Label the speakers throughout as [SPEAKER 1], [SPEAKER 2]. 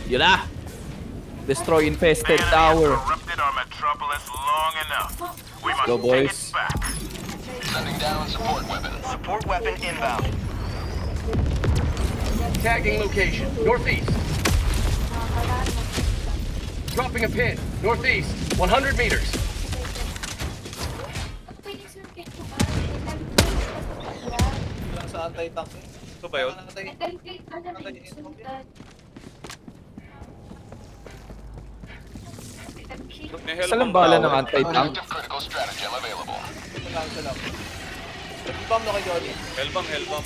[SPEAKER 1] Yun na! Destroy infested tower.
[SPEAKER 2] Corrupted our metropolis long enough. We must
[SPEAKER 1] Go,
[SPEAKER 2] take
[SPEAKER 1] boys.
[SPEAKER 2] it back.
[SPEAKER 3] Sending down support weapon.
[SPEAKER 4] Support weapon inbound.
[SPEAKER 5] Tagging location. Northeast. Dropping a pin. Northeast. 100 meters.
[SPEAKER 6] Lang sa anti-tank.
[SPEAKER 7] Ito ba yun? May hell
[SPEAKER 1] Sa
[SPEAKER 7] bomb
[SPEAKER 1] lambala
[SPEAKER 7] tower.
[SPEAKER 1] ng anti-tank.
[SPEAKER 3] Objective critical stratagem available.
[SPEAKER 6] Ito lang. Bomb na kay Johnny.
[SPEAKER 7] Hellbomb, hellbomb.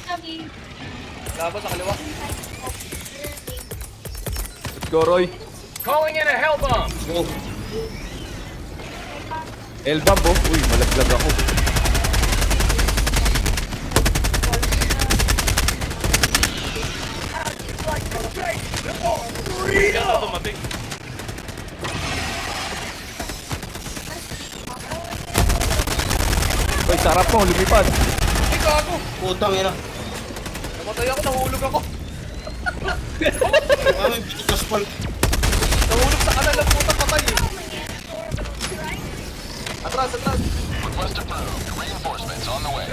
[SPEAKER 6] Labas sa kaliwa.
[SPEAKER 1] Let's go, Roy.
[SPEAKER 5] Calling in a hell bomb.
[SPEAKER 1] Elbab, oh. Uy, malaglag ako.
[SPEAKER 7] Yan na tumating.
[SPEAKER 1] Uy, sarap mo, lumipad.
[SPEAKER 6] Ay, gago!
[SPEAKER 8] Putang ina.
[SPEAKER 6] Namatay ako, nahulog ako.
[SPEAKER 8] Ano yung bigas pal?
[SPEAKER 6] Nahulog sa kanal ng putang patay eh. Atras, atras.
[SPEAKER 3] Request approved. Reinforcements on the way.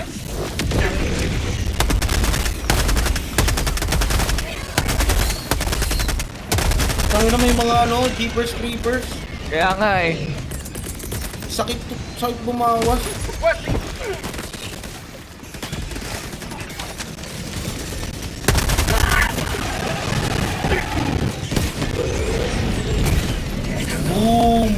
[SPEAKER 8] Tangina may mga ano, jeepers creepers.
[SPEAKER 1] Kaya nga eh.
[SPEAKER 8] Sakit bumawas. Boom!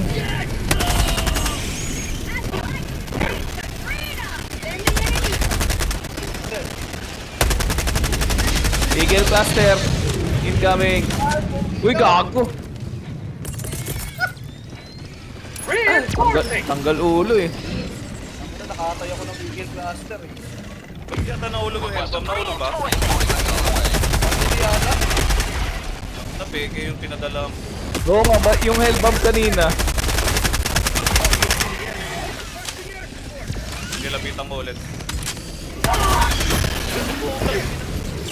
[SPEAKER 1] Eagle Cluster. Incoming. Uy, gago. Tanggal ulo eh.
[SPEAKER 6] Nakatay ako ng Eagle Blaster eh.
[SPEAKER 7] Ba't yata nahulog yung hellbomb? Nahulog ba?
[SPEAKER 6] Hindi yata.
[SPEAKER 7] Napeke yung pinadala mo.
[SPEAKER 1] Oo nga ba, yung hellbomb kanina.
[SPEAKER 7] Nilapitan mo ulit.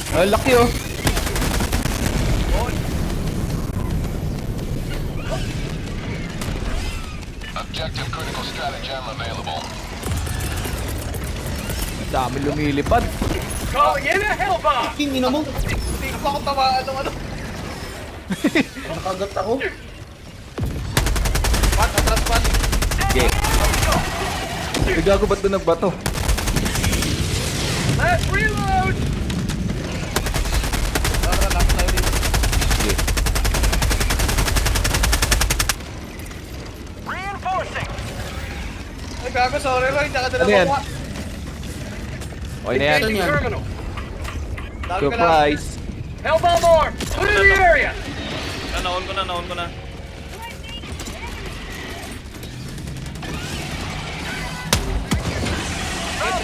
[SPEAKER 1] Ay, laki oh.
[SPEAKER 3] Objective critical stratagem available.
[SPEAKER 1] Ang dami lumilipad.
[SPEAKER 5] Calling in a hell bomb.
[SPEAKER 8] Tingin mo,
[SPEAKER 6] Hindi ko pa ako tamaan ng ano.
[SPEAKER 8] nakagat ako.
[SPEAKER 6] Pat, atras pat.
[SPEAKER 1] Okay. Uy, gago, ba't doon nagbato?
[SPEAKER 5] Let's reload.
[SPEAKER 6] Tara, lapit tayo dito.
[SPEAKER 1] Okay.
[SPEAKER 4] Reinforcing.
[SPEAKER 6] Ay, gago, sorry Roy. Hindi ka
[SPEAKER 1] Ano yan?
[SPEAKER 6] makuha.
[SPEAKER 1] Okay na yan.
[SPEAKER 8] Saan yan?
[SPEAKER 5] Terminal.
[SPEAKER 6] Dami ka lang.
[SPEAKER 1] Surprise.
[SPEAKER 5] Hell bomb arm. Clear the area.
[SPEAKER 7] Naon ko na, naon ko na.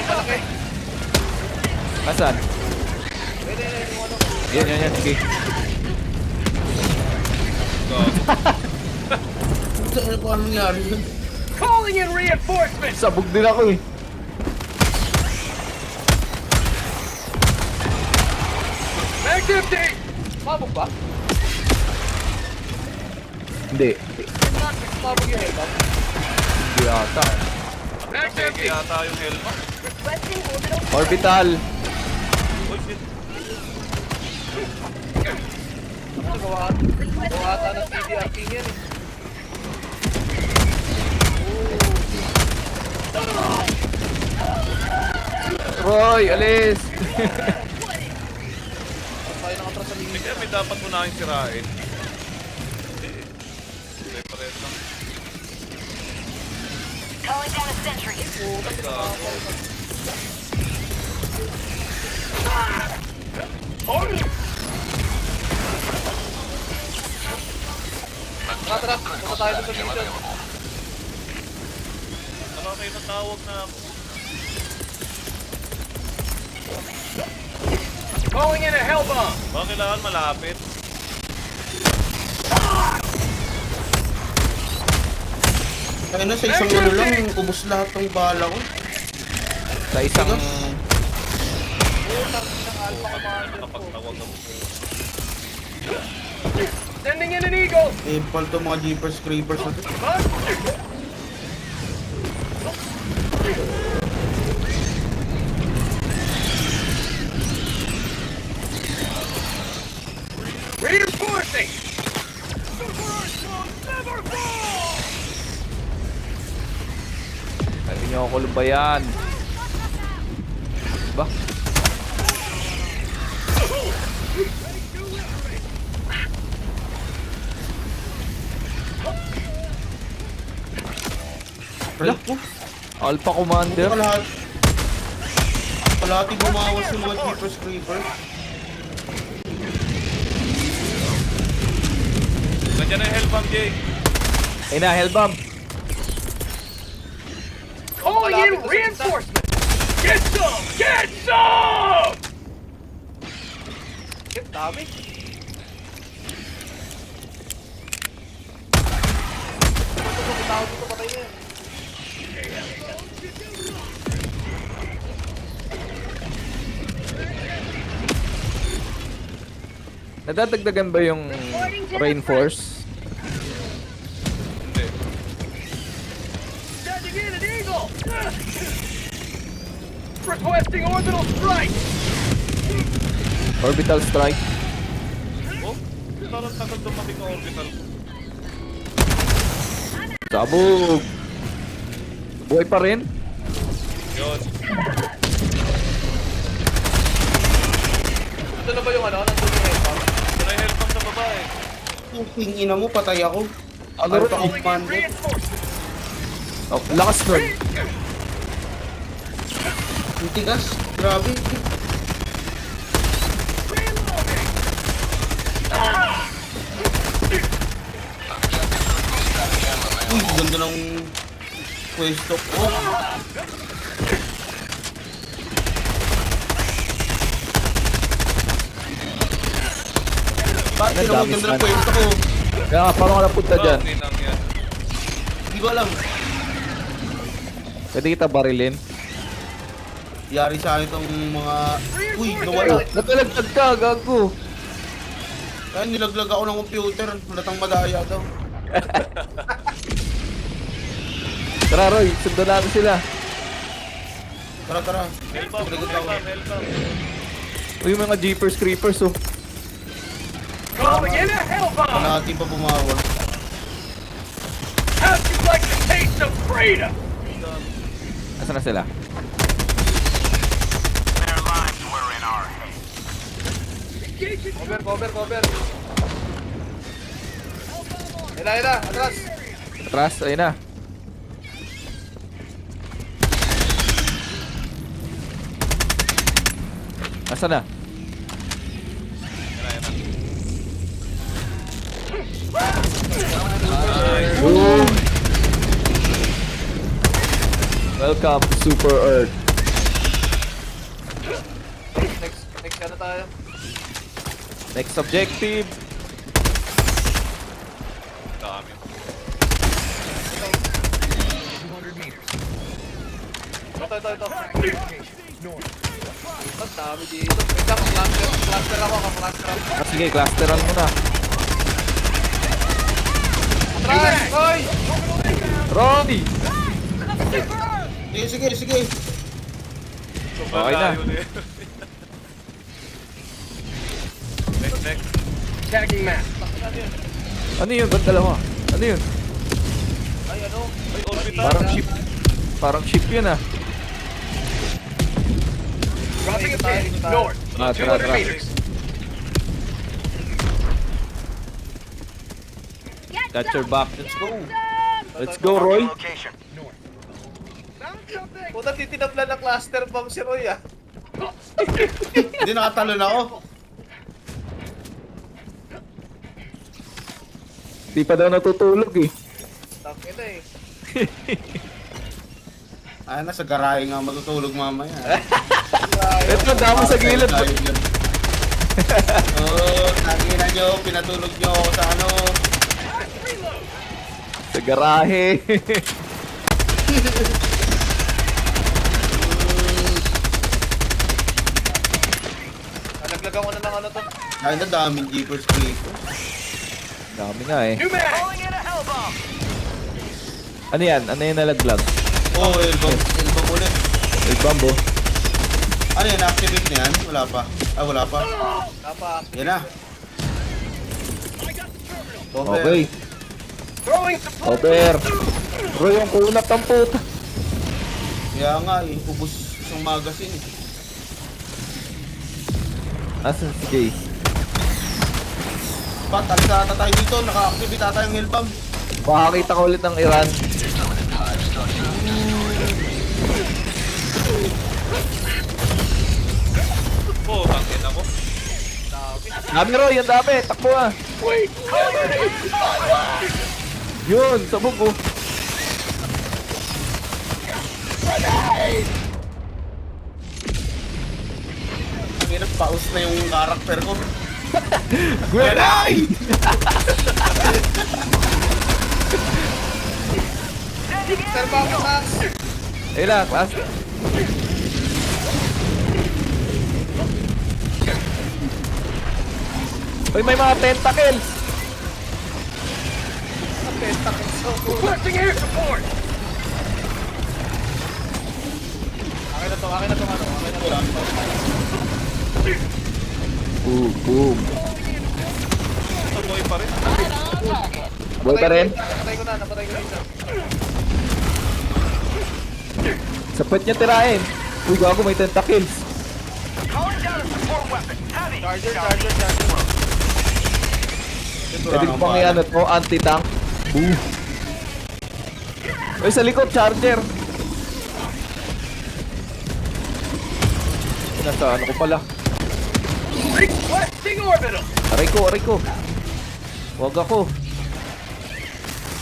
[SPEAKER 6] Malaki.
[SPEAKER 1] Asan?
[SPEAKER 6] Pwede yung ano.
[SPEAKER 1] Yan, yan, yan. Okay.
[SPEAKER 8] Ano pa nangyari yun?
[SPEAKER 5] Calling in reinforcements.
[SPEAKER 1] Sabog din ako eh.
[SPEAKER 5] Mag's empty.
[SPEAKER 6] Mabog ba?
[SPEAKER 1] Hindi.
[SPEAKER 6] Mabog yung headbomb.
[SPEAKER 1] Hindi ata.
[SPEAKER 5] Mag's
[SPEAKER 7] Napeke
[SPEAKER 5] empty.
[SPEAKER 7] yata yung hellbomb.
[SPEAKER 1] Orbital.
[SPEAKER 7] Uy, shit.
[SPEAKER 6] Ano gawa? Gawa ata ng TDR King yan eh.
[SPEAKER 1] Roy, alis.
[SPEAKER 6] Tapos tayo nakatras sa
[SPEAKER 7] Eh,
[SPEAKER 6] linya.
[SPEAKER 7] kaya may dapat mo na sirain. Separate lang.
[SPEAKER 9] Calling down a sentry.
[SPEAKER 6] Tara, punta tayo doon sa mission.
[SPEAKER 7] Wala kayo natawag na ako.
[SPEAKER 5] Calling in a hell bomb.
[SPEAKER 7] Baka kailangan malapit.
[SPEAKER 8] Kaya na sa isang ano lang, ubos lahat ng bala ko.
[SPEAKER 1] Sa isang...
[SPEAKER 7] Nakapagtawag ako.
[SPEAKER 5] Sending Eagle!
[SPEAKER 8] Impal to mga Jeepers Creepers na to.
[SPEAKER 5] Reinforcing!
[SPEAKER 1] Hindi nyo ako lubayan. Ba?
[SPEAKER 8] Wala po.
[SPEAKER 1] Alpha Commander.
[SPEAKER 8] Kalahati bumawas yung mga Jeepers Creepers.
[SPEAKER 7] Nandiyan na yung hellbomb, Jay.
[SPEAKER 1] Ay na, Hellbomb.
[SPEAKER 5] Calling in reinforcements! Get some! Get some!
[SPEAKER 6] Shit, dami. Ito, tao dito, patay na yan.
[SPEAKER 1] Nadadagdagan ba yung reinforce?
[SPEAKER 7] Hindi.
[SPEAKER 5] Sending in an Eagle! Requesting orbital strike!
[SPEAKER 1] Orbital strike.
[SPEAKER 7] Oh, parang tagal dumating ang orbital.
[SPEAKER 1] Sabog. Buhay pa rin.
[SPEAKER 7] Yun.
[SPEAKER 6] Ito na ba yung ano? Nandun yung hellbomb?
[SPEAKER 7] Ito na yung hellbomb sa baba eh.
[SPEAKER 8] Yung ina mo, patay ako.
[SPEAKER 1] Ano
[SPEAKER 8] Alpha
[SPEAKER 1] rin?
[SPEAKER 8] Commander.
[SPEAKER 1] Oh, lakas nun.
[SPEAKER 8] Yung tigas. Grabe. Uy, ganda ng pwesto ko. Bakit
[SPEAKER 1] Ang
[SPEAKER 8] sila
[SPEAKER 1] dami
[SPEAKER 8] ganda ng
[SPEAKER 1] saan.
[SPEAKER 8] pwesto ko?
[SPEAKER 1] Kaya nga, paano ka napunta dyan?
[SPEAKER 7] Bakit nang yan?
[SPEAKER 8] Hindi ko alam.
[SPEAKER 1] Pwede kita barilin.
[SPEAKER 8] Yari sa akin itong mga... Uy, nawala.
[SPEAKER 1] Natalagtag ka, gago.
[SPEAKER 8] Kaya nilaglag ako ng computer. Malatang madaya daw.
[SPEAKER 1] Tara, Roy, sundan natin sila.
[SPEAKER 8] Tara, tara.
[SPEAKER 7] Hellbomb,
[SPEAKER 8] Nilaglag ako.
[SPEAKER 7] hellbomb.
[SPEAKER 1] Uy, yung mga Jeepers Creepers, oh.
[SPEAKER 5] Calling in a hellbomb!
[SPEAKER 8] Kalahati pa bumawa.
[SPEAKER 5] How'd you like the taste of freedom?
[SPEAKER 1] Nasaan na sila?
[SPEAKER 2] Their lives were in our hands.
[SPEAKER 6] Cover. Hila, atras!
[SPEAKER 1] Atras, ayun na. Nasaan na? Boom! Welcome to Super Earth.
[SPEAKER 6] Next ano tayo?
[SPEAKER 1] Next objective.
[SPEAKER 7] Dami.
[SPEAKER 6] Ito. Ang dami dito. Wait lang, cluster ako.
[SPEAKER 1] Ah, sige, clusteran mo na.
[SPEAKER 6] Atras! Hoy!
[SPEAKER 1] Ronnie!
[SPEAKER 8] Sige.
[SPEAKER 1] Okay na.
[SPEAKER 7] Next.
[SPEAKER 5] Tagging map.
[SPEAKER 1] Ano yun? Ba't dalawa? Ano yun?
[SPEAKER 6] Ay, ano?
[SPEAKER 7] Ay, orbital.
[SPEAKER 1] Parang ship. Parang ship yun ah.
[SPEAKER 5] Dropping a pin. North.
[SPEAKER 1] Ah, tara,
[SPEAKER 5] 200
[SPEAKER 1] tara.
[SPEAKER 5] meters.
[SPEAKER 1] Got your back. Let's go. Let's go, Roy.
[SPEAKER 2] Location.
[SPEAKER 6] Puta, titinaplan na cluster bomb si Roy ah.
[SPEAKER 8] Hindi, nakatalon ako.
[SPEAKER 1] Di pa daw natutulog eh.
[SPEAKER 6] Takin na eh.
[SPEAKER 8] Ay, nasa garahe nga matutulog mamaya.
[SPEAKER 1] Ito, damo sa gilid.
[SPEAKER 8] Oo, tangina nyo, pinatulog nyo ako sa ano.
[SPEAKER 1] Sa garahe.
[SPEAKER 6] Nalaglagan ko na ng ano to.
[SPEAKER 8] Ay, na daming Jeepers Creepers.
[SPEAKER 1] Dami nga eh.
[SPEAKER 5] New mag!
[SPEAKER 4] Calling in a hell bomb.
[SPEAKER 1] Ano yan? Ano yung nalaglag?
[SPEAKER 8] Oh, elbow. Elbow ulit.
[SPEAKER 1] El bombo.
[SPEAKER 8] Ano yan? Activate na yan? Wala pa. Ah, wala pa.
[SPEAKER 6] Dapat.
[SPEAKER 8] Yan na. Over.
[SPEAKER 1] Okay.
[SPEAKER 5] Throwing support!
[SPEAKER 1] Over. Bro, yung kunat ang puta.
[SPEAKER 8] Kaya nga eh. Ubus yung magazine eh.
[SPEAKER 1] Asan si Jay?
[SPEAKER 8] Pat, alis na ata tayo dito. Naka-activate ata yung hellbomb.
[SPEAKER 1] Makakita ko ulit ng Iran.
[SPEAKER 7] Oh, tangin ako.
[SPEAKER 1] Dami Roy, ang dami. Takbo ah. Yun, sabog oh.
[SPEAKER 8] Ang hirap, paus na yung karakter ko.
[SPEAKER 1] Gwenay!
[SPEAKER 6] Sir, bakit Max?
[SPEAKER 1] Ayun lang, class. Uy, may mga tentacles!
[SPEAKER 5] Requesting air support!
[SPEAKER 6] Akin na to, akin na to, ano? Akin na to.
[SPEAKER 1] Boom, boom.
[SPEAKER 7] Tuloy pa rin.
[SPEAKER 1] Boy pa rin?
[SPEAKER 6] Napatay ko na isa.
[SPEAKER 1] Sa puwet niya tirahin. Uy, gago, may tentacles.
[SPEAKER 4] Calling down a support weapon. Heavy.
[SPEAKER 6] Charger.
[SPEAKER 1] Pwede ko pang i-ano to, anti-tank. Boom. Uy, sa likod, charger. Nasa ano ko pala.
[SPEAKER 5] Requesting orbital!
[SPEAKER 1] Aray ko. Huwag ako.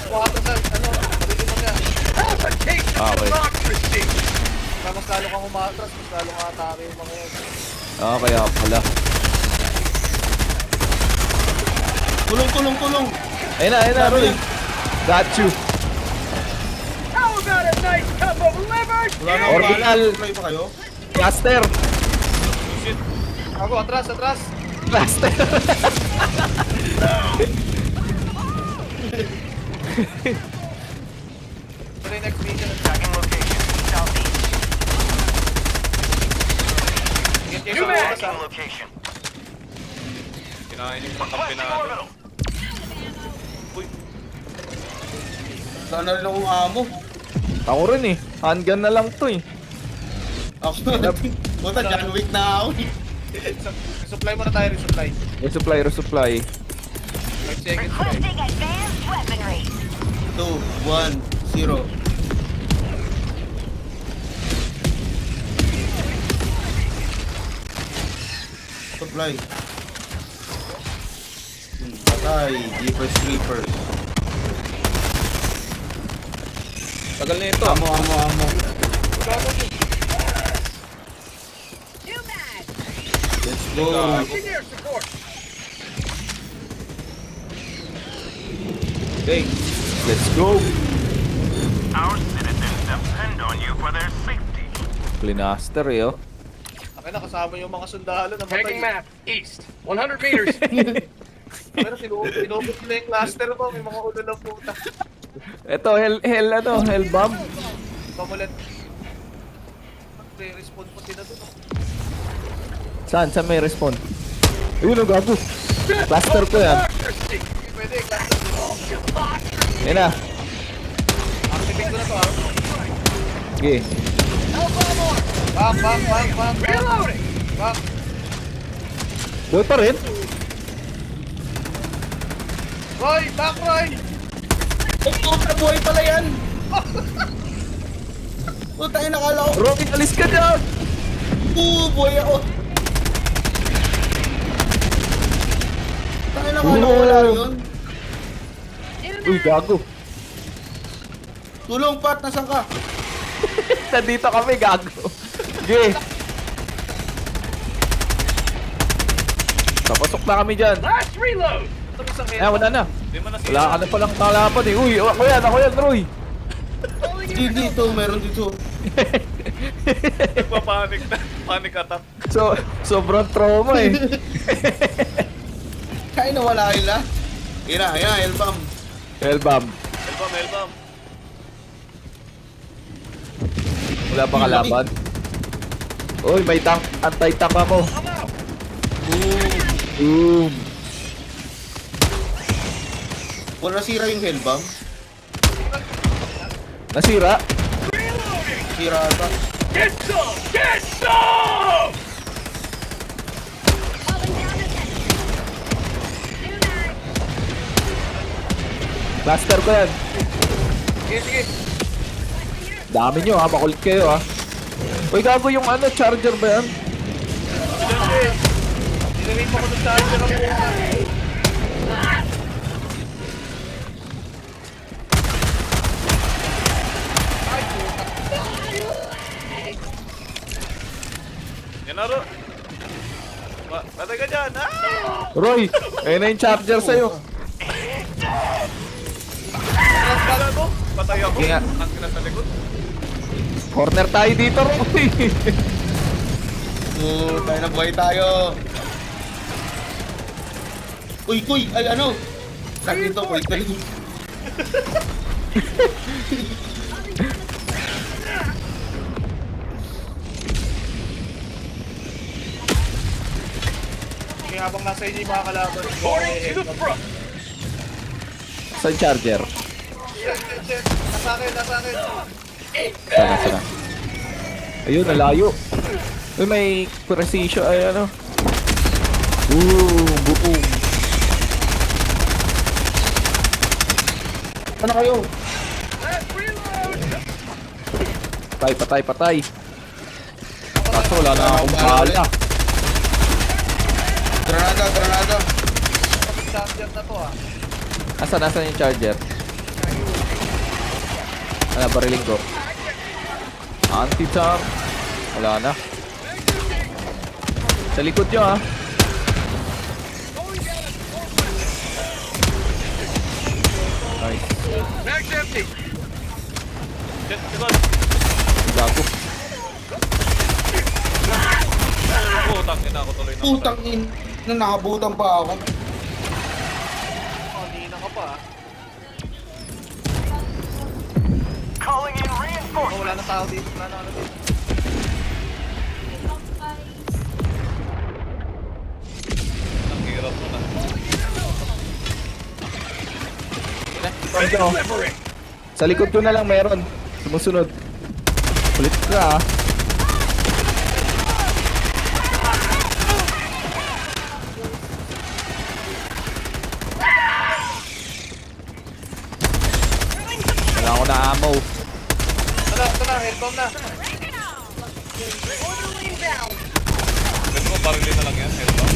[SPEAKER 6] Kuha ka sa, ano? Pagiging mo niya.
[SPEAKER 5] Palpitation
[SPEAKER 1] Ah, okay.
[SPEAKER 5] democracy!
[SPEAKER 6] Mas lalo kang umatras, mas lalo kang atake yung mga yun.
[SPEAKER 1] Ah, kaya pala.
[SPEAKER 8] Kulong.
[SPEAKER 1] Ayun na, Roy. Got you.
[SPEAKER 5] How about a nice cup of liver?
[SPEAKER 8] Wala na
[SPEAKER 1] Orbital.
[SPEAKER 8] Play pa kayo?
[SPEAKER 1] Cluster.
[SPEAKER 6] Ako, atras.
[SPEAKER 1] Cluster.
[SPEAKER 6] Ito na yung next mission.
[SPEAKER 4] Tracking location. Southeast.
[SPEAKER 6] Get
[SPEAKER 5] New
[SPEAKER 6] yung
[SPEAKER 5] mag!
[SPEAKER 6] sa
[SPEAKER 4] Tracking location.
[SPEAKER 7] Kinain yung kakampi
[SPEAKER 4] Requesting
[SPEAKER 7] na.
[SPEAKER 4] orbital.
[SPEAKER 7] Uy,
[SPEAKER 8] Wala na rin akong amo.
[SPEAKER 1] Ako rin eh. Handgun na lang to eh.
[SPEAKER 8] Ako na natin. Puta, John Wick na ako eh.
[SPEAKER 6] Resupply muna tayo, resupply.
[SPEAKER 1] Resupply.
[SPEAKER 6] 5 seconds.
[SPEAKER 9] Requesting advanced weaponry.
[SPEAKER 8] 2, 1, 0. Supply. Patay. Jeepers Creepers.
[SPEAKER 1] Tagal na ito.
[SPEAKER 8] Amo.
[SPEAKER 9] New mag.
[SPEAKER 8] Let's go.
[SPEAKER 5] Requesting air support!
[SPEAKER 1] Okay. Let's go.
[SPEAKER 2] Our citizens depend on you for their safety.
[SPEAKER 1] Clinaster eh oh.
[SPEAKER 6] Akin na, kasama yung mga sundalo na
[SPEAKER 5] Tagging
[SPEAKER 6] matay.
[SPEAKER 5] map. East. 100 meters.
[SPEAKER 6] Pero sinubos nila yung cluster mo, may mga ulo ng puta.
[SPEAKER 1] Ito, hell bomb.
[SPEAKER 6] Pamulat. Respawn pa sila doon.
[SPEAKER 1] Saan may respawn? Ayun, gago. Cluster ko yan.
[SPEAKER 5] Democracy!
[SPEAKER 6] Pwede, cluster mo.
[SPEAKER 1] Ayun na.
[SPEAKER 6] Activate ko na to, ah.
[SPEAKER 1] Okay.
[SPEAKER 6] Back.
[SPEAKER 5] Reloading!
[SPEAKER 6] Back.
[SPEAKER 1] Boy pa rin.
[SPEAKER 6] Roy! Back, Roy!
[SPEAKER 8] Ay, puta, buhay pala yan. Puta, nakala ko.
[SPEAKER 1] Robin, alis ka dyan!
[SPEAKER 8] Buhay ako. Tayo nakala ko wala yun.
[SPEAKER 1] Uy, gago.
[SPEAKER 8] Tulong, Pat, nasan ka?
[SPEAKER 1] Nandito kami, gago. Okay. Papasok na kami dyan.
[SPEAKER 5] Last reload!
[SPEAKER 6] Ito isang
[SPEAKER 1] Eh, wala na.
[SPEAKER 7] di mo nasira.
[SPEAKER 1] Wala ka na palang kalaban eh. Uy, ako yan, Roy.
[SPEAKER 8] Dito, meron dito.
[SPEAKER 7] Nagpapanik na. Panic attack.
[SPEAKER 1] Sobrang trauma eh.
[SPEAKER 8] Kaya nawala kayo lahat. Ina, Elbam.
[SPEAKER 1] Hellbomb.
[SPEAKER 7] Elbam.
[SPEAKER 1] Wala pa kalaban. Uy, may tank. Anti-tank ako. Boom.
[SPEAKER 8] Wala nasira yung Hellbam.
[SPEAKER 1] Nasira.
[SPEAKER 8] Sira ata.
[SPEAKER 1] Blaster ko yan.
[SPEAKER 6] Sige.
[SPEAKER 1] Dami nyo ha. Makulit kayo ha. Uy, gago yung ano. Charger ba yan?
[SPEAKER 6] Dinamit mo ko ng charger ang buka.
[SPEAKER 7] Yan na, Ro. Patay ka dyan. Ah!
[SPEAKER 1] Roy, ayun na yung charger sa'yo.
[SPEAKER 7] Kala ko, patay ako.
[SPEAKER 1] Sige nga.
[SPEAKER 7] Ang kina sa likod.
[SPEAKER 1] Corner tayo dito, Roy.
[SPEAKER 8] Tayo na buhay tayo. Uy, ay ano? Saan dito, wait na lang.
[SPEAKER 6] Kaya habang nasa inyo yung mga kalaban.
[SPEAKER 1] Saan charger?
[SPEAKER 6] Shit. Nasa akin.
[SPEAKER 1] Sana. Ayun, nalayo. Uy, may precision. Ay, ano? Boom.
[SPEAKER 8] Ano kayo?
[SPEAKER 1] Patay. Kaso wala na akong bala.
[SPEAKER 8] Granada.
[SPEAKER 6] Charger na to ah.
[SPEAKER 1] Nasaan yung charger? Bariling ko. Anti-tank. Wala na. Sa likod nyo ha. Nice.
[SPEAKER 5] Mag's empty.
[SPEAKER 7] Shit, likod.
[SPEAKER 1] Gago.
[SPEAKER 7] Putang ina ako tuloy na.
[SPEAKER 8] Putang in. Nakabutan pa ako.
[SPEAKER 6] Kanina ka pa ah.
[SPEAKER 4] Calling in reinforcements.
[SPEAKER 6] Wala na tao dito. Wala na ano dito.
[SPEAKER 7] Ang hirap mo na.
[SPEAKER 1] Ito. Sa likod ko na lang meron. Sumusunod. Kulit ka ha. Wala ako na ammo.
[SPEAKER 6] Ito na, headbomb na.
[SPEAKER 7] Pwede mo barilin na lang yan. Elbam.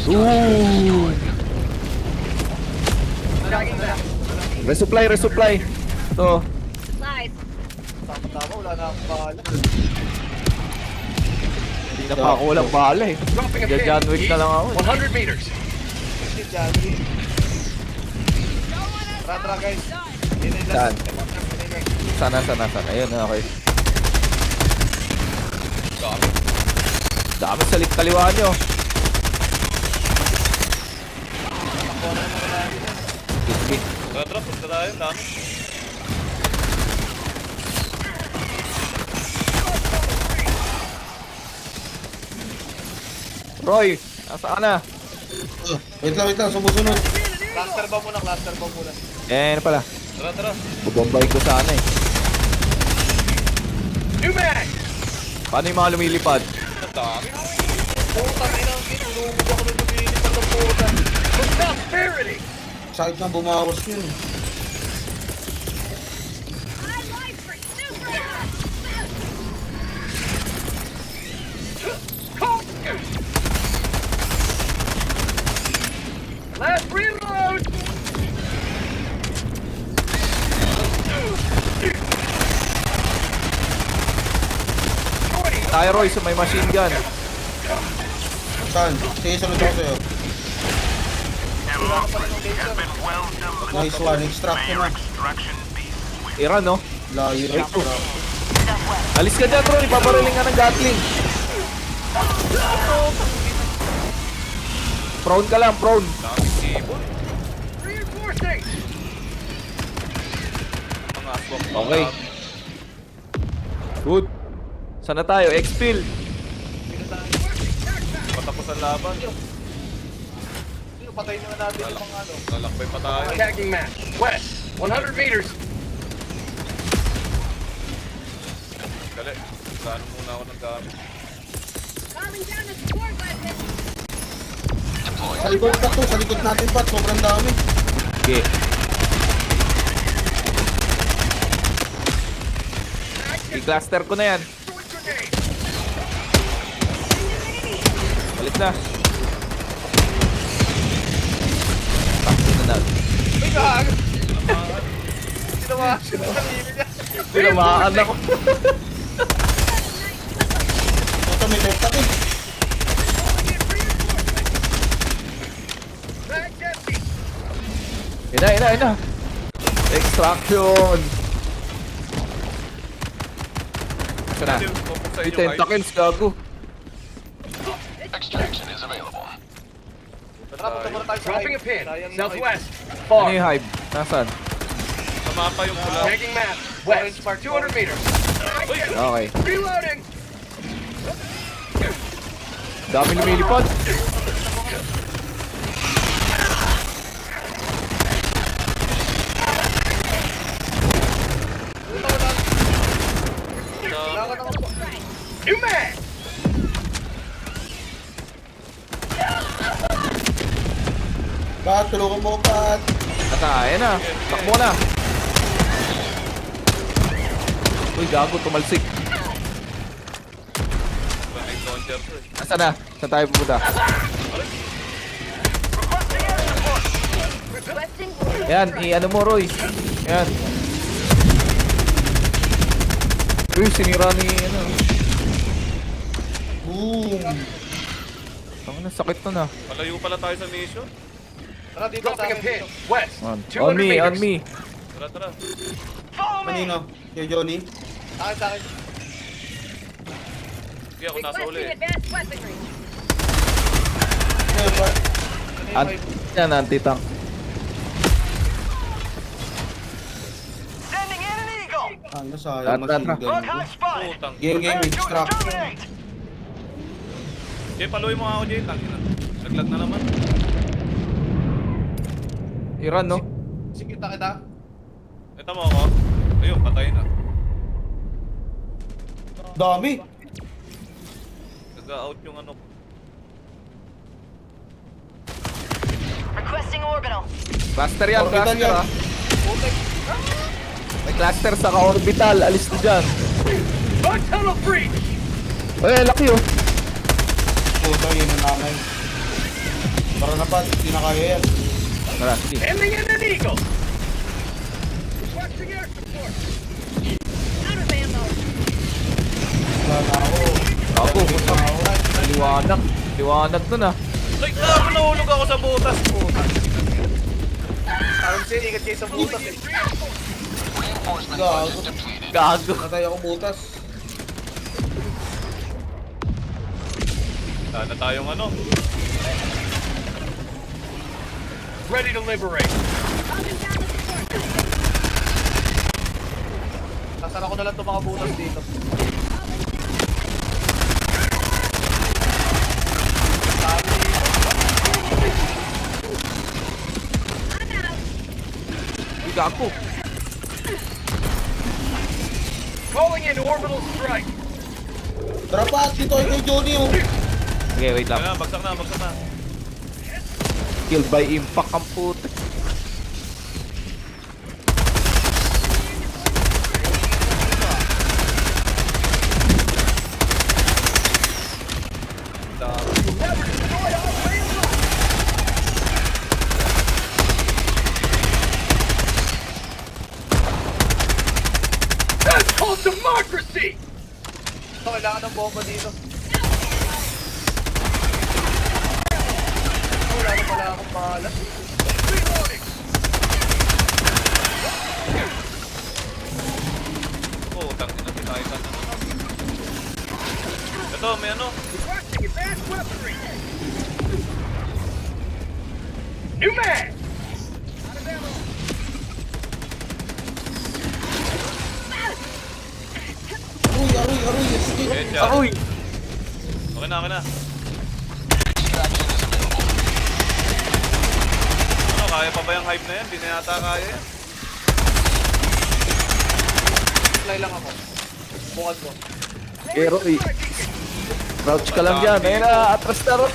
[SPEAKER 1] Ooh. Resupply. Ito.
[SPEAKER 6] Tama, wala na akong bahala.
[SPEAKER 1] Hindi na pa ako walang bala eh.
[SPEAKER 5] Dropping a pin.
[SPEAKER 1] John Wick na lang ako.
[SPEAKER 5] 100 meters.
[SPEAKER 6] Shit, Johnny. Tara guys.
[SPEAKER 1] Saan? Sana. Ayun, okay. Dami sa kaliwa nyo. Biscuit.
[SPEAKER 7] Tara, punta tayo. Dami.
[SPEAKER 1] Roy, nasaan na?
[SPEAKER 8] Wait lang, sumusunod.
[SPEAKER 6] Cluster bomb muna.
[SPEAKER 1] Ano pala?
[SPEAKER 7] Tara.
[SPEAKER 1] Bubombay ko sana eh.
[SPEAKER 5] New mag.
[SPEAKER 1] Paano yung mga lumilipad?
[SPEAKER 7] Ang dami.
[SPEAKER 6] Putang ina, tinulubog ako na lumilipad ng puta.
[SPEAKER 5] Prosperity.
[SPEAKER 8] Sakit na bumawas yun.
[SPEAKER 5] Last reload.
[SPEAKER 1] Tayo Roy, sa may machine gun.
[SPEAKER 8] Saan? Sige, sunod ako sa'yo.
[SPEAKER 2] Has been well delivered.
[SPEAKER 8] Nice one, extract
[SPEAKER 2] May
[SPEAKER 8] ko
[SPEAKER 2] your
[SPEAKER 8] na.
[SPEAKER 2] extraction be swift.
[SPEAKER 1] Ira no?
[SPEAKER 8] Layo na.
[SPEAKER 1] Alis ka dyan Roy, papariling ka ng Gatling. Prone ka lang, prone.
[SPEAKER 7] Dami sipon.
[SPEAKER 5] Requesting!
[SPEAKER 7] Mga aswang.
[SPEAKER 1] Okay. Good. Sana tayo? X-Pill.
[SPEAKER 7] Patapos ang laban.
[SPEAKER 6] Sino, patayin na natin yung mga ano.
[SPEAKER 7] Lalakbay pa tayo.
[SPEAKER 5] Attacking map. West. 100 meters.
[SPEAKER 7] Dali. Saan muna ako ng gamit.
[SPEAKER 9] Calling down a support weapon.
[SPEAKER 8] Sa likod pa to, sa likod natin pa, sobrang dami.
[SPEAKER 1] Okay. I-cluster ko na yan. Balik na. Tapos na na.
[SPEAKER 6] Ay, gago! Ginawa siya ng kanina niya.
[SPEAKER 1] Tinamaan ako.
[SPEAKER 8] Ito may left up eh.
[SPEAKER 1] Ina. Extraction. Ito na.
[SPEAKER 7] Focus sa
[SPEAKER 1] May
[SPEAKER 7] inyo, guys.
[SPEAKER 1] tentacles, gago.
[SPEAKER 3] Extraction is available.
[SPEAKER 6] Tara, punta muna tayo sa
[SPEAKER 5] Dropping a
[SPEAKER 6] hive.
[SPEAKER 5] pin.
[SPEAKER 6] Sayang yung
[SPEAKER 5] Southwest.
[SPEAKER 1] Ano
[SPEAKER 5] Far.
[SPEAKER 1] yung hive? Nasaan?
[SPEAKER 7] Sa mapa yung pula.
[SPEAKER 5] Tagging map. West. 200 meters.
[SPEAKER 1] Okay.
[SPEAKER 5] Reloading.
[SPEAKER 1] Dami lumilipad.
[SPEAKER 5] New mag.
[SPEAKER 8] Pat, tulungan mo, Pat.
[SPEAKER 1] Ayan na. Takbo na. Uy, gago. Tumalsik.
[SPEAKER 7] Running launcher to eh.
[SPEAKER 1] Nasaan na? Saan tayo pupunta?
[SPEAKER 9] Requesting
[SPEAKER 1] Ayan. I-ano mo, Roy. Ayan. Uy, sinira ni ano.
[SPEAKER 8] Boom.
[SPEAKER 1] Ang sakit na na.
[SPEAKER 7] Malayo pala tayo sa mission.
[SPEAKER 6] Tara, dito sa
[SPEAKER 5] Dropping a
[SPEAKER 6] akin.
[SPEAKER 5] pin.
[SPEAKER 6] Dito.
[SPEAKER 5] West.
[SPEAKER 1] On
[SPEAKER 5] 200
[SPEAKER 1] me,
[SPEAKER 5] meters.
[SPEAKER 1] on me.
[SPEAKER 7] Tara.
[SPEAKER 8] Kanino? Kay Johnny?
[SPEAKER 6] Sa akin.
[SPEAKER 7] Sige, ako nasa uli
[SPEAKER 9] requesting
[SPEAKER 7] eh.
[SPEAKER 9] advanced weaponry.
[SPEAKER 8] Ngayon, Pat.
[SPEAKER 1] Yan, anti-tank.
[SPEAKER 4] Sending in an eagle.
[SPEAKER 8] Ano, sayang
[SPEAKER 1] Tara.
[SPEAKER 8] machine gun ko.
[SPEAKER 4] Hawk spotted.
[SPEAKER 7] Putang.
[SPEAKER 8] Game, extraction.
[SPEAKER 4] Terminate.
[SPEAKER 7] Jay, paluin mo nga ako, Jay. Tangina. Naglag na naman.
[SPEAKER 1] Iran, no?
[SPEAKER 6] Sikita kita.
[SPEAKER 7] Ito mo ako. Ayun, patay na.
[SPEAKER 8] Dami.
[SPEAKER 7] Nag-out yung ano.
[SPEAKER 9] Requesting orbital.
[SPEAKER 1] Cluster yan,
[SPEAKER 8] Orbital
[SPEAKER 1] cluster
[SPEAKER 8] yan.
[SPEAKER 1] ha. May cluster sa ka-orbital. Alis na dyan.
[SPEAKER 5] Bug tunnel breach.
[SPEAKER 1] Ay, laki oh.
[SPEAKER 8] Puta, yun ang nanay. Tara na, Pat. Hindi na kaya yan.
[SPEAKER 1] Tara, sige.
[SPEAKER 5] Sending in an eagle. Requesting air support.
[SPEAKER 9] Out of ammo.
[SPEAKER 8] Wala na ako.
[SPEAKER 1] Ako, liwanag. Liwanag nun ah.
[SPEAKER 7] Ay, gago, nahulog ako sa butas po.
[SPEAKER 6] Parang siya, ingat kayo sa butas eh.
[SPEAKER 3] Reinforcement
[SPEAKER 8] Gago.
[SPEAKER 3] budget depleted.
[SPEAKER 1] Gago.
[SPEAKER 8] Natay ako butas.
[SPEAKER 7] Sana tayong ano.
[SPEAKER 5] Ready to liberate.
[SPEAKER 6] Nasaan ako na lang itong mga butas dito.
[SPEAKER 1] Uy, gago.
[SPEAKER 5] Calling in orbital strike.
[SPEAKER 8] Tara, Pat. Dito ay kay Johnny, oh.
[SPEAKER 1] Okay, wait lang.
[SPEAKER 7] Kaya, bagsak na.
[SPEAKER 1] Killed by impact ang puto.
[SPEAKER 5] That's called democracy.
[SPEAKER 6] Ito, kailangan ng bomba dito. Wala na pala akong bahala.
[SPEAKER 5] Reloading.
[SPEAKER 7] Putang ina, tinay ka na naman. Ito, may ano.
[SPEAKER 5] Requesting advanced weaponry. New mag. Out of ammo.
[SPEAKER 7] yan.
[SPEAKER 1] Uy!
[SPEAKER 7] Okay na, okay na. Ano, kaya pa ba yung hype na yan? Di na yata kaya yan.
[SPEAKER 6] Fly lang ako. Bukad ko.
[SPEAKER 1] Pero crouch ka lang dyan. Ayun na, atras na rin.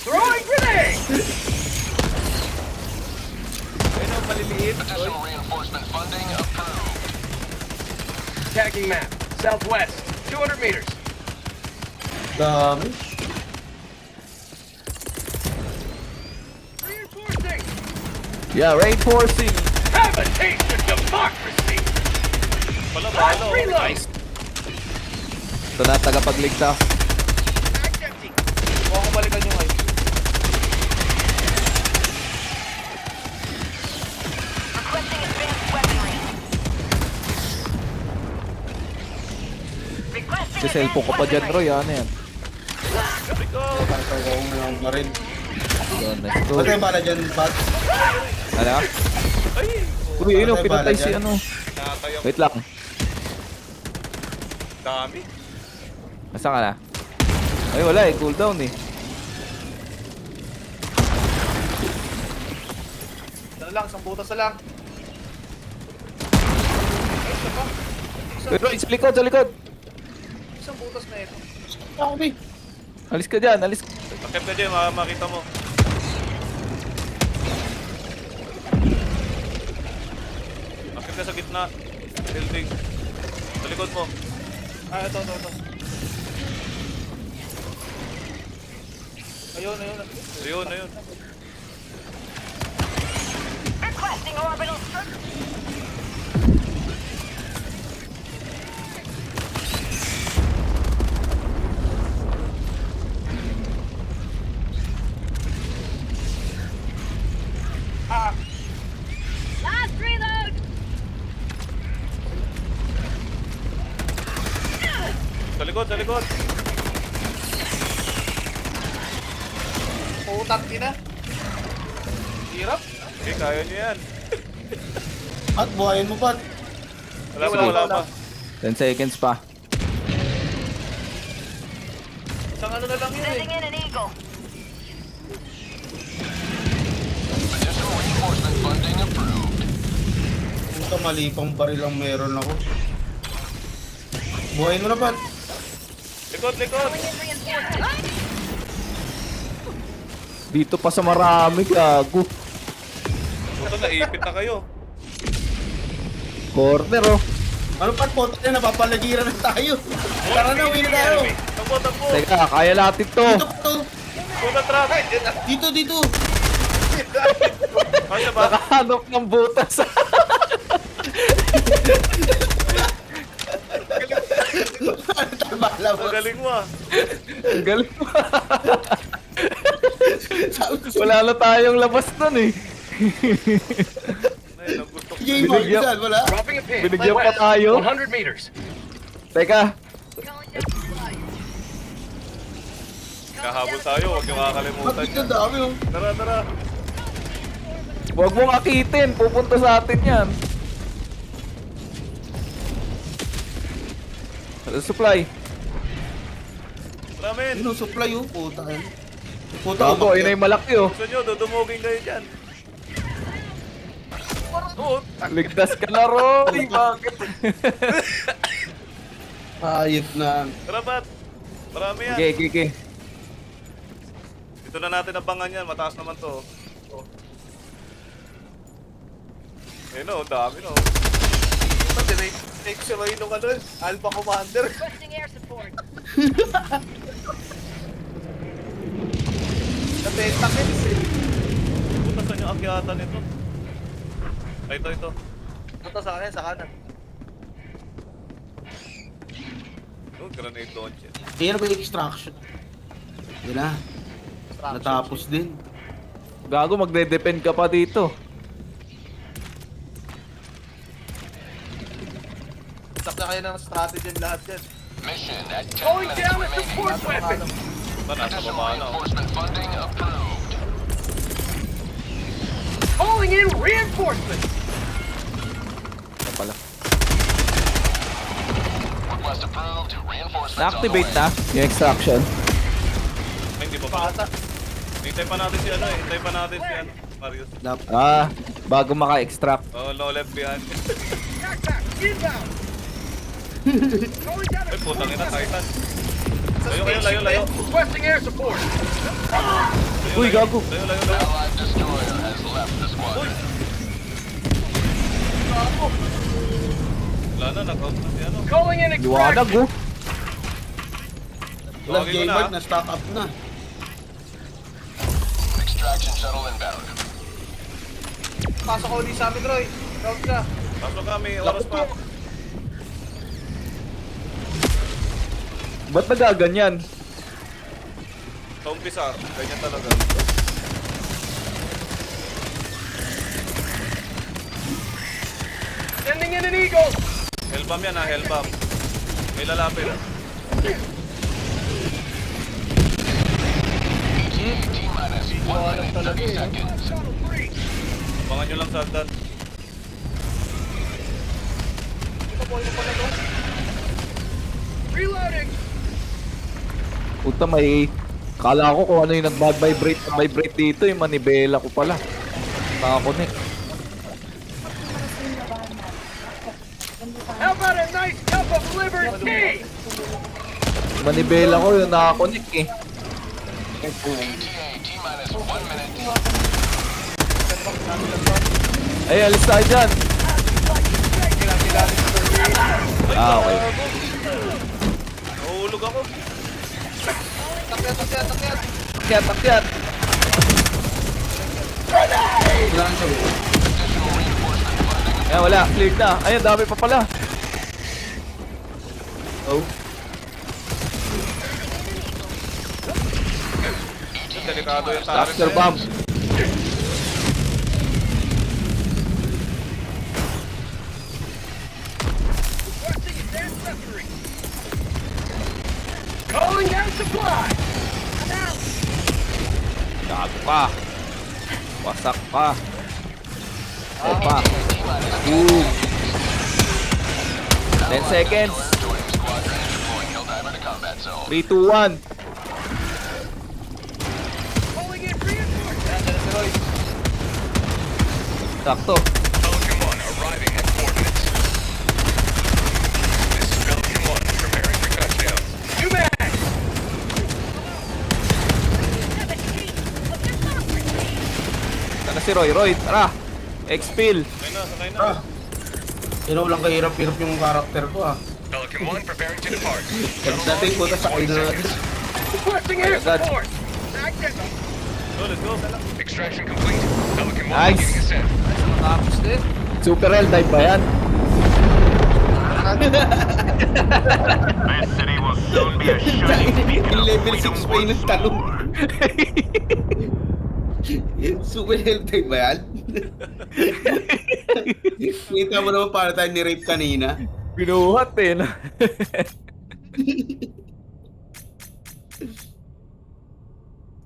[SPEAKER 6] Throwing grenade!
[SPEAKER 7] Ayun ang maliliit.
[SPEAKER 3] Additional reinforcement funding approved.
[SPEAKER 5] Tagging map. Southwest. 200 meters.
[SPEAKER 8] Dami.
[SPEAKER 5] Reinforcing.
[SPEAKER 1] Yeah, reinforcing.
[SPEAKER 5] Have a taste of democracy.
[SPEAKER 7] Wala ba? Ano?
[SPEAKER 5] Reload.
[SPEAKER 1] Ito na, tagapagligtas.
[SPEAKER 6] Huwag ko balikan yung hype.
[SPEAKER 9] Requesting advanced weaponry. Requesting
[SPEAKER 1] Kasi cellphone ko pa dyan, Roy. Ano yan?
[SPEAKER 8] Tatay ko ng baril.
[SPEAKER 1] Yun, let's go.
[SPEAKER 8] Ba't yung bala dyan, Pat?
[SPEAKER 1] Ano? Uy, yun o, pinatay si ano.
[SPEAKER 7] Nakatayo.
[SPEAKER 1] Wait lang.
[SPEAKER 7] Dami.
[SPEAKER 1] Nasaan ka na? Ay, wala eh. Cooldown eh.
[SPEAKER 6] Dala lang, isang butas na lang.
[SPEAKER 1] Wait, Roy, sa likod, sa likod.
[SPEAKER 6] Isang butas na ito.
[SPEAKER 1] Alis ka dyan, alis.
[SPEAKER 7] Takip ka dyan, makita mo. Takip ka sa gitna. Building. Sa likod mo.
[SPEAKER 6] Ah, ito. Ayun.
[SPEAKER 7] Ayun, ayun.
[SPEAKER 9] Requesting orbital strike. Last reload.
[SPEAKER 7] Sa likod, sa likod.
[SPEAKER 6] Putang ina. Hirap.
[SPEAKER 7] Okay, kaya nyo yan.
[SPEAKER 8] Pat, buhayin mo, Pat.
[SPEAKER 7] Wala pa.
[SPEAKER 1] 10 seconds pa.
[SPEAKER 6] Isang ano na lang yun eh.
[SPEAKER 9] Sending in an eagle.
[SPEAKER 3] Additional reinforcement funding approved.
[SPEAKER 8] Puta, mali pang baril ang meron ako. Buhayin mo na, Pat.
[SPEAKER 7] Likod, likod.
[SPEAKER 9] Calling in reinforcements.
[SPEAKER 1] Dito pa sa marami, gago.
[SPEAKER 7] Ito, naipit na kayo.
[SPEAKER 1] Corner oh.
[SPEAKER 8] Ano, Pat, puta na, napapalagiran na tayo. Tara na, uwi na tayo.
[SPEAKER 7] Takbo, takbo.
[SPEAKER 1] Teka, kaya natin to.
[SPEAKER 8] Dito, Pat, oh.
[SPEAKER 7] Puta trap.
[SPEAKER 8] Dito.
[SPEAKER 7] Kaya ba?
[SPEAKER 1] Nakahanap ng butas.
[SPEAKER 8] Bala mo.
[SPEAKER 7] Magaling mo ah.
[SPEAKER 1] Ang galing mo. Wala na tayong labas nun eh.
[SPEAKER 7] Ay, ang gusto ko.
[SPEAKER 8] Game on, saan, wala?
[SPEAKER 5] Dropping a pin.
[SPEAKER 1] Binigyan pa
[SPEAKER 5] West.
[SPEAKER 1] tayo.
[SPEAKER 5] 100 meters.
[SPEAKER 1] Teka,
[SPEAKER 9] Calling down supplies.
[SPEAKER 7] Kahabol tayo, huwag niyo kakalimutan
[SPEAKER 8] Pat, ito
[SPEAKER 7] yan.
[SPEAKER 8] dami, oh.
[SPEAKER 7] Tara, tara.
[SPEAKER 1] huwag mong akitin. Pupunta sa atin yan. Supply.
[SPEAKER 7] Ramen.
[SPEAKER 8] Yun, oh, supply, oh. Puta, yan. Puta,
[SPEAKER 1] Gago, yun ay malaki oh.
[SPEAKER 7] Gusto nyo, dudumugin kayo dyan. Oo,
[SPEAKER 1] Ligtas ka na, Roy. Bakit?
[SPEAKER 8] Ayot na.
[SPEAKER 7] tara ba't? Marami yan.
[SPEAKER 1] Okay.
[SPEAKER 7] Dito na natin abangan yan, mataas naman to. Ayun o, dami no.
[SPEAKER 6] Take si Roy nung ano, Alpha Commander.
[SPEAKER 9] Requesting air support.
[SPEAKER 6] Nabenta kills eh.
[SPEAKER 7] Puta saan yung akyatan nito? Ay, ito.
[SPEAKER 6] Punta sa akin, sa kanan.
[SPEAKER 7] Oh, grenade launcher.
[SPEAKER 8] Ayan ba yung extraction? Yun na. Natapos din.
[SPEAKER 1] Gago, magde-depend ka pa dito.
[SPEAKER 6] Sak na kayo ng strategy lahat yan.
[SPEAKER 3] Mission at 10
[SPEAKER 5] Going
[SPEAKER 3] minutes
[SPEAKER 5] down a
[SPEAKER 3] remaining.
[SPEAKER 5] support weapon.
[SPEAKER 7] Ba, nasa
[SPEAKER 3] Additional
[SPEAKER 7] baba na. oh.
[SPEAKER 3] reinforcement funding approved.
[SPEAKER 5] Calling in reinforcements.
[SPEAKER 1] Ito pala.
[SPEAKER 3] request approved. Reinforcements on the
[SPEAKER 1] Na-activate
[SPEAKER 3] way.
[SPEAKER 1] na yung extraction.
[SPEAKER 7] Ay, hindi pa pa. Hintay pa natin si ano eh. Hintay pa natin si ano. Marius.
[SPEAKER 1] Ah, bago maka-extract.
[SPEAKER 7] Oh, low left behind.
[SPEAKER 4] Backpack, inbound. Calling down
[SPEAKER 7] Ay,
[SPEAKER 4] a
[SPEAKER 7] putang ina, Titan. Layo, layo.
[SPEAKER 5] Requesting air support.
[SPEAKER 1] Uy, gago.
[SPEAKER 7] Layo.
[SPEAKER 3] Allied destroyer has left the squadron.
[SPEAKER 7] Wala na, nag-out na si ano.
[SPEAKER 5] Calling in
[SPEAKER 1] Liwanag
[SPEAKER 5] extraction.
[SPEAKER 1] oh.
[SPEAKER 8] Wala,
[SPEAKER 7] Tawagin ko na,
[SPEAKER 8] J-Mart
[SPEAKER 7] ah.
[SPEAKER 8] na stock up na.
[SPEAKER 3] Extraction shuttle inbound.
[SPEAKER 6] Pasok ko ulit sa amin, Roy. Round ka.
[SPEAKER 7] Pasok kami, oras pa.
[SPEAKER 1] Ba't nagaganyan?
[SPEAKER 7] Sa umpisa, ganyan talaga.
[SPEAKER 5] Sending in an eagle.
[SPEAKER 7] Hellbomb yan ha, hellbomb. May lalapit.
[SPEAKER 3] T-minus 1 minute 30 seconds.
[SPEAKER 7] Abangan nyo lang sa hagdan.
[SPEAKER 5] Reloading.
[SPEAKER 1] Puta, may... Kala ko kung ano yung nag-vibrate dito, yung manibela ko pala. Nakakonect.
[SPEAKER 5] How about a nice cup of liberty?
[SPEAKER 1] Manibela ko yung nakakonect eh.
[SPEAKER 3] ETA T-minus 1 minute.
[SPEAKER 1] Ay, alis tayo dyan. Ah, okay.
[SPEAKER 7] Nahulog ako.
[SPEAKER 1] Akyat. Ayan, wala. Cleared na. Ayun, dami pa pala. Oh.
[SPEAKER 7] Delikado yung turret.
[SPEAKER 1] Cluster bomb.
[SPEAKER 5] Requesting advanced weaponry. Calling down supply.
[SPEAKER 1] Gago ka. Wasak pa. Opa. Boom. 10 seconds.
[SPEAKER 3] Joining squadron and deploying Helldiver to combat zone.
[SPEAKER 1] 3, 2, 1.
[SPEAKER 5] Calling in reinforcements.
[SPEAKER 1] Sakto.
[SPEAKER 2] Pelican 1 arriving at coordinates. This is Pelican 1 preparing for touchdown.
[SPEAKER 5] Two back.
[SPEAKER 1] Sana si Roy. Roy, tara. Expel.
[SPEAKER 7] Sakay na.
[SPEAKER 8] Ah. Sino lang kahirap-hirap yung karakter ko ah.
[SPEAKER 2] Pelican 1 preparing to depart.
[SPEAKER 8] Dating ko sa sakay na natin.
[SPEAKER 5] Requesting air
[SPEAKER 1] God.
[SPEAKER 5] support. Back in.
[SPEAKER 7] So, let's go.
[SPEAKER 2] Extraction complete. Pelican 1
[SPEAKER 1] Nice.
[SPEAKER 2] beginning ascent.
[SPEAKER 6] Tapos din.
[SPEAKER 1] Super L dive ba yan?
[SPEAKER 2] This city will soon be a shining beacon of
[SPEAKER 8] Level
[SPEAKER 2] freedom
[SPEAKER 8] 6 pa yung
[SPEAKER 2] once
[SPEAKER 8] tanong. Super healthy ba yan? Kita mo naman para tayo ni-rape kanina.
[SPEAKER 1] Binuhat eh. No?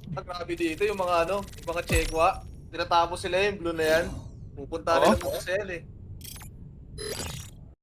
[SPEAKER 6] Grabe dito yung mga ano, yung mga Chekwa. Tinatapos sila yung blue na yan. Pupunta
[SPEAKER 1] Oo.
[SPEAKER 6] rin ang Excel eh.